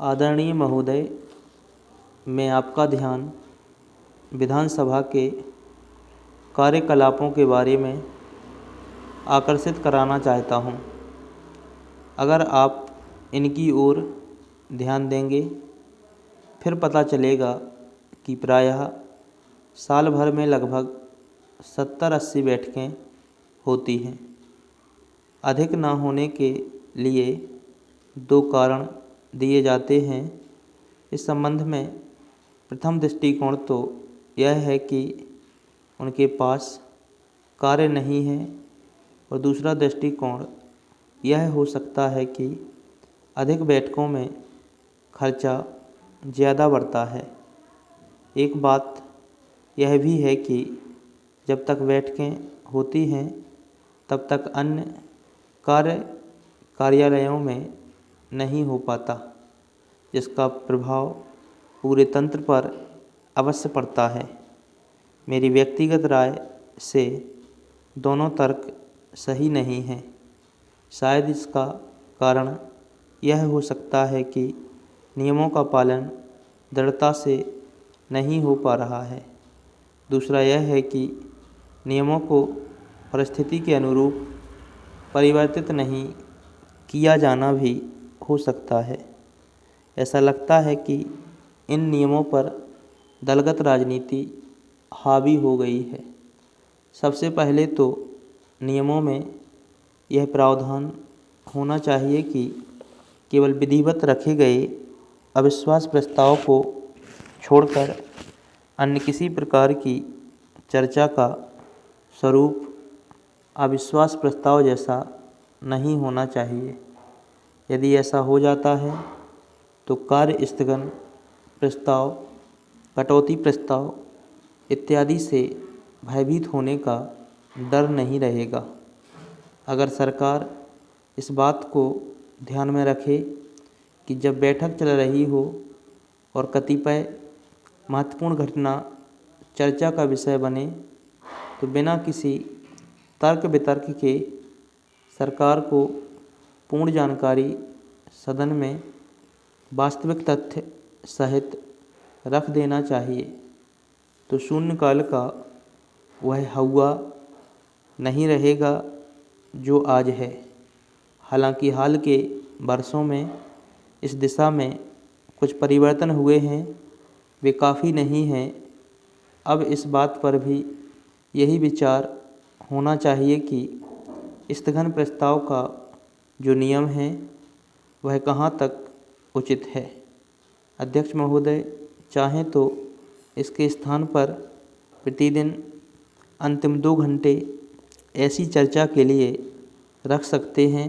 आदरणीय महोदय, मैं आपका ध्यान विधानसभा के कार्यकलापों के बारे में आकर्षित कराना चाहता हूं। अगर आप इनकी ओर ध्यान देंगे फिर पता चलेगा कि प्रायः साल भर में लगभग 70-80 बैठकें होती हैं। अधिक न होने के लिए 2 कारण दिए जाते हैं। इस संबंध में प्रथम दृष्टिकोण तो यह है कि उनके पास कार्य नहीं है और दूसरा दृष्टिकोण यह हो सकता है कि अधिक बैठकों में खर्चा ज़्यादा बढ़ता है। एक बात यह भी है कि जब तक बैठकें होती हैं तब तक अन्य कार्यालयों में नहीं हो पाता, जिसका प्रभाव पूरे तंत्र पर अवश्य पड़ता है। मेरी व्यक्तिगत राय से दोनों तर्क सही नहीं हैं। शायद इसका कारण यह हो सकता है कि नियमों का पालन दृढ़ता से नहीं हो पा रहा है। दूसरा यह है कि नियमों को परिस्थिति के अनुरूप परिवर्तित नहीं किया जाना भी हो सकता है। ऐसा लगता है कि इन नियमों पर दलगत राजनीति हावी हो गई है। सबसे पहले तो नियमों में यह प्रावधान होना चाहिए कि केवल विधिवत रखे गए अविश्वास प्रस्ताव को छोड़कर अन्य किसी प्रकार की चर्चा का स्वरूप अविश्वास प्रस्ताव जैसा नहीं होना चाहिए। यदि ऐसा हो जाता है तो कार्य स्थगन प्रस्ताव, कटौती प्रस्ताव इत्यादि से भयभीत होने का डर नहीं रहेगा। अगर सरकार इस बात को ध्यान में रखे कि जब बैठक चल रही हो और कतिपय महत्वपूर्ण घटना चर्चा का विषय बने तो बिना किसी तर्क वितर्क के सरकार को पूर्ण जानकारी सदन में वास्तविक तथ्य सहित रख देना चाहिए, तो शून्यकाल का वह हौवा नहीं रहेगा जो आज है। हालांकि हाल के वर्षों में इस दिशा में कुछ परिवर्तन हुए हैं, वे काफ़ी नहीं हैं। अब इस बात पर भी यही विचार होना चाहिए कि स्थगन प्रस्ताव का जो नियम है वह कहाँ तक उचित है। अध्यक्ष महोदय चाहें तो इसके स्थान पर प्रतिदिन अंतिम 2 घंटे ऐसी चर्चा के लिए रख सकते हैं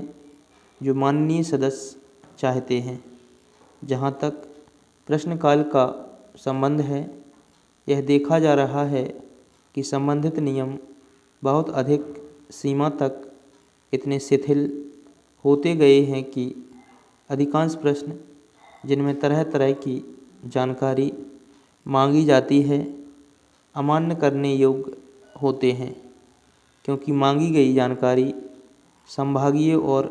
जो माननीय सदस्य चाहते हैं। जहाँ तक प्रश्नकाल का संबंध है, यह देखा जा रहा है कि संबंधित नियम बहुत अधिक सीमा तक इतने शिथिल होते गए हैं कि अधिकांश प्रश्न जिनमें तरह तरह की जानकारी मांगी जाती है अमान्य करने योग्य होते हैं, क्योंकि मांगी गई जानकारी संभागीय और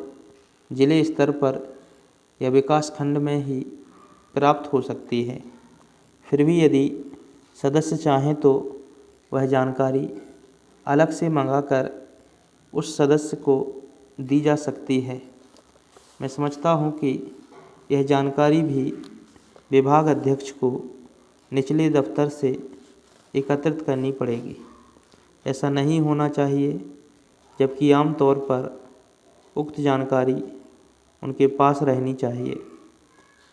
जिले स्तर पर या विकास खंड में ही प्राप्त हो सकती है। फिर भी यदि सदस्य चाहें तो वह जानकारी अलग से मंगाकर उस सदस्य को दी जा सकती है। मैं समझता हूँ कि यह जानकारी भी विभाग अध्यक्ष को निचले दफ्तर से एकत्रित करनी पड़ेगी। ऐसा नहीं होना चाहिए, जबकि आम तौर पर उक्त जानकारी उनके पास रहनी चाहिए।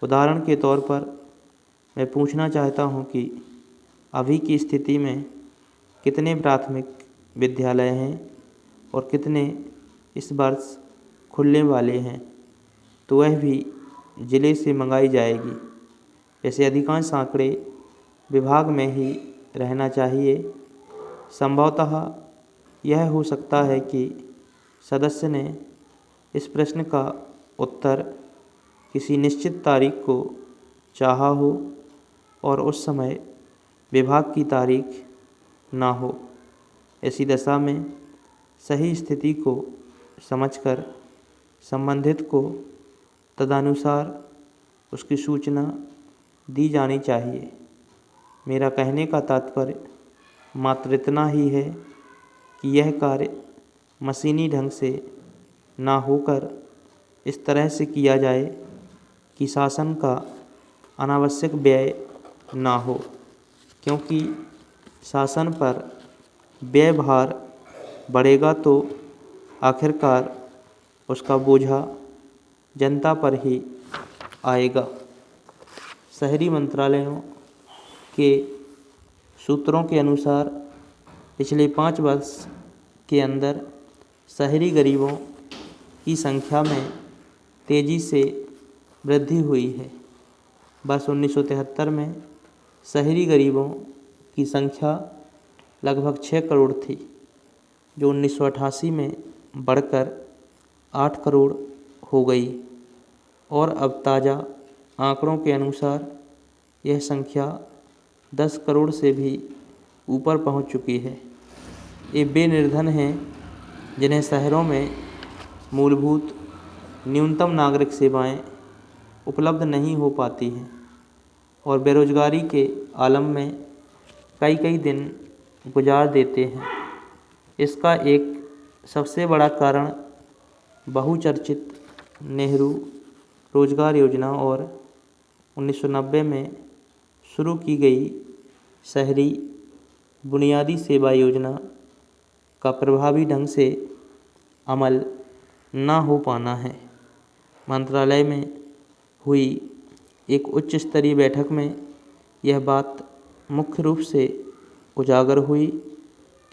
उदाहरण के तौर पर मैं पूछना चाहता हूँ कि अभी की स्थिति में कितने प्राथमिक विद्यालय हैं और कितने इस वर्ष खुलने वाले हैं, तो वह भी जिले से मंगाई जाएगी। ऐसे अधिकांश आंकड़े विभाग में ही रहना चाहिए। संभवतः यह हो सकता है कि सदस्य ने इस प्रश्न का उत्तर किसी निश्चित तारीख को चाहा हो और उस समय विभाग की तारीख ना हो। ऐसी दशा में सही स्थिति को समझकर संबंधित को तदनुसार उसकी सूचना दी जानी चाहिए। मेरा कहने का तात्पर्य मात्र इतना ही है कि यह कार्य मशीनी ढंग से ना होकर इस तरह से किया जाए कि शासन का अनावश्यक व्यय ना हो, क्योंकि शासन पर व्यय भार बढ़ेगा तो आखिरकार उसका बोझा जनता पर ही आएगा। शहरी मंत्रालयों के सूत्रों के अनुसार पिछले 5 वर्ष के अंदर शहरी गरीबों की संख्या में तेज़ी से वृद्धि हुई है। वर्ष 1973 में शहरी गरीबों की संख्या लगभग 6 करोड़ थी, जो 1988 में बढ़कर 8 करोड़ हो गई और अब ताज़ा आंकड़ों के अनुसार यह संख्या 10 करोड़ से भी ऊपर पहुंच चुकी है। ये वे निर्धन हैं जिन्हें शहरों में मूलभूत न्यूनतम नागरिक सेवाएं उपलब्ध नहीं हो पाती हैं और बेरोजगारी के आलम में कई कई दिन गुजार देते हैं। इसका एक सबसे बड़ा कारण बहुचर्चित नेहरू रोजगार योजना और 1990 में शुरू की गई शहरी बुनियादी सेवा योजना का प्रभावी ढंग से अमल ना हो पाना है। मंत्रालय में हुई एक उच्च स्तरीय बैठक में यह बात मुख्य रूप से उजागर हुई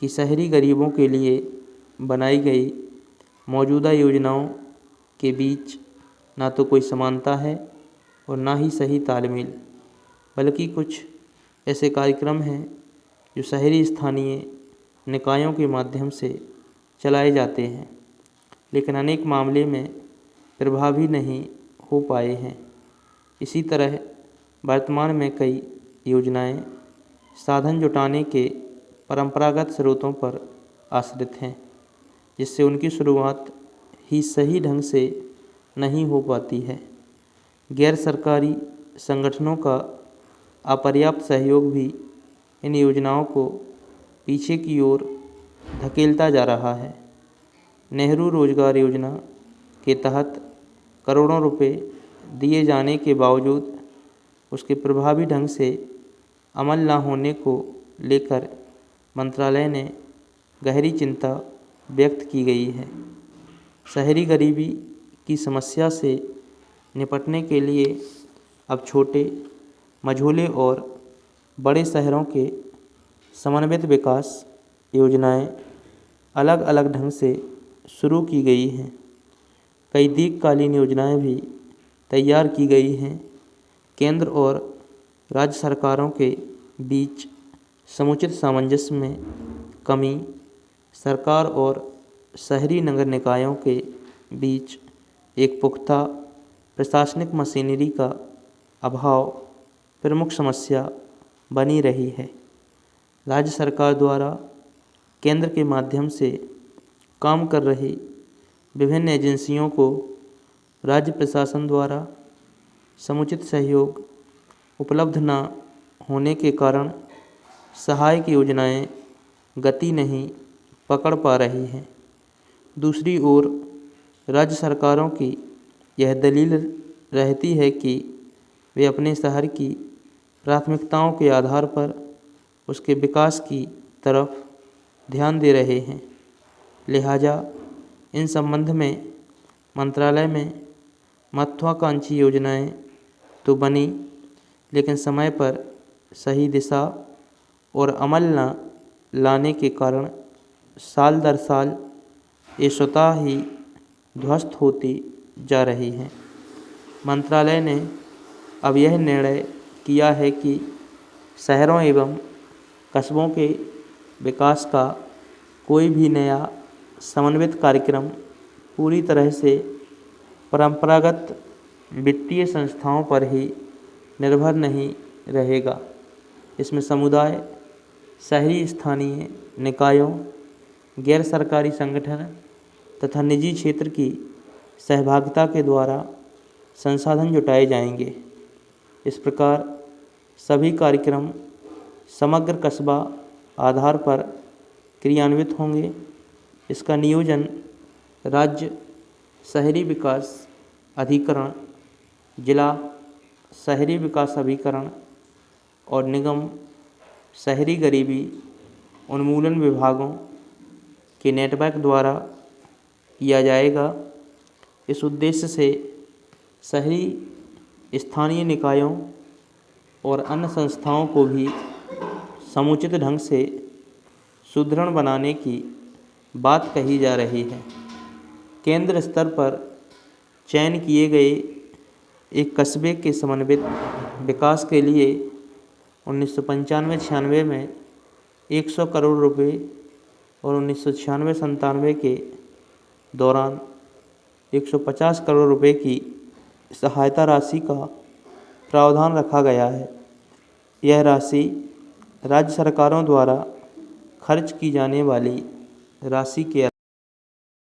कि शहरी गरीबों के लिए बनाई गई मौजूदा योजनाओं के बीच ना तो कोई समानता है और ना ही सही तालमेल, बल्कि कुछ ऐसे कार्यक्रम हैं जो शहरी स्थानीय निकायों के माध्यम से चलाए जाते हैं, लेकिन अनेक मामले में प्रभावी नहीं हो पाए हैं। इसी तरह वर्तमान में कई योजनाएं साधन जुटाने के परंपरागत स्रोतों पर आश्रित हैं, जिससे उनकी शुरुआत ही सही ढंग से नहीं हो पाती है। गैर सरकारी संगठनों का अपर्याप्त सहयोग भी इन योजनाओं को पीछे की ओर धकेलता जा रहा है। नेहरू रोजगार योजना के तहत करोड़ों रुपए दिए जाने के बावजूद उसके प्रभावी ढंग से अमल न होने को लेकर मंत्रालय ने गहरी चिंता व्यक्त की गई है। शहरी गरीबी की समस्या से निपटने के लिए अब छोटे, मझोले और बड़े शहरों के समन्वित विकास योजनाएं अलग अलग ढंग से शुरू की गई हैं। कई दीर्घकालीन योजनाएं भी तैयार की गई हैं। केंद्र और राज्य सरकारों के बीच समुचित सामंजस्य में कमी, सरकार और शहरी नगर निकायों के बीच एक पुख्ता प्रशासनिक मशीनरी का अभाव प्रमुख समस्या बनी रही है। राज्य सरकार द्वारा केंद्र के माध्यम से काम कर रही विभिन्न एजेंसियों को राज्य प्रशासन द्वारा समुचित सहयोग उपलब्ध न होने के कारण सहायक योजनाएं गति नहीं पकड़ पा रही हैं। दूसरी ओर राज्य सरकारों की यह दलील रहती है कि वे अपने शहर की प्राथमिकताओं के आधार पर उसके विकास की तरफ ध्यान दे रहे हैं। लिहाजा इन संबंध में मंत्रालय में महत्वाकांक्षी योजनाएं तो बनी, लेकिन समय पर सही दिशा और अमल न लाने के कारण साल दर साल ये स्वतः ही ध्वस्त होती जा रही हैं। मंत्रालय ने अब यह निर्णय किया है कि शहरों एवं कस्बों के विकास का कोई भी नया समन्वित कार्यक्रम पूरी तरह से परंपरागत वित्तीय संस्थाओं पर ही निर्भर नहीं रहेगा। इसमें समुदाय, शहरी स्थानीय निकायों, गैर सरकारी संगठन तथा निजी क्षेत्र की सहभागिता के द्वारा संसाधन जुटाए जाएंगे। इस प्रकार सभी कार्यक्रम समग्र कस्बा आधार पर क्रियान्वित होंगे। इसका नियोजन राज्य शहरी विकास अधिकरण, जिला शहरी विकास अभिकरण और निगम शहरी गरीबी उन्मूलन विभागों के नेटवर्क द्वारा किया जाएगा। इस उद्देश्य से शहरी स्थानीय निकायों और अन्य संस्थाओं को भी समुचित ढंग से सुदृढ़ बनाने की बात कही जा रही है। केंद्र स्तर पर चयन किए गए एक कस्बे के समन्वित विकास के लिए 1995-96 में 100 करोड़ रुपए और 1996-97 के दौरान 150 करोड़ रुपए की सहायता राशि का प्रावधान रखा गया है। यह राशि राज्य सरकारों द्वारा खर्च की जाने वाली राशि के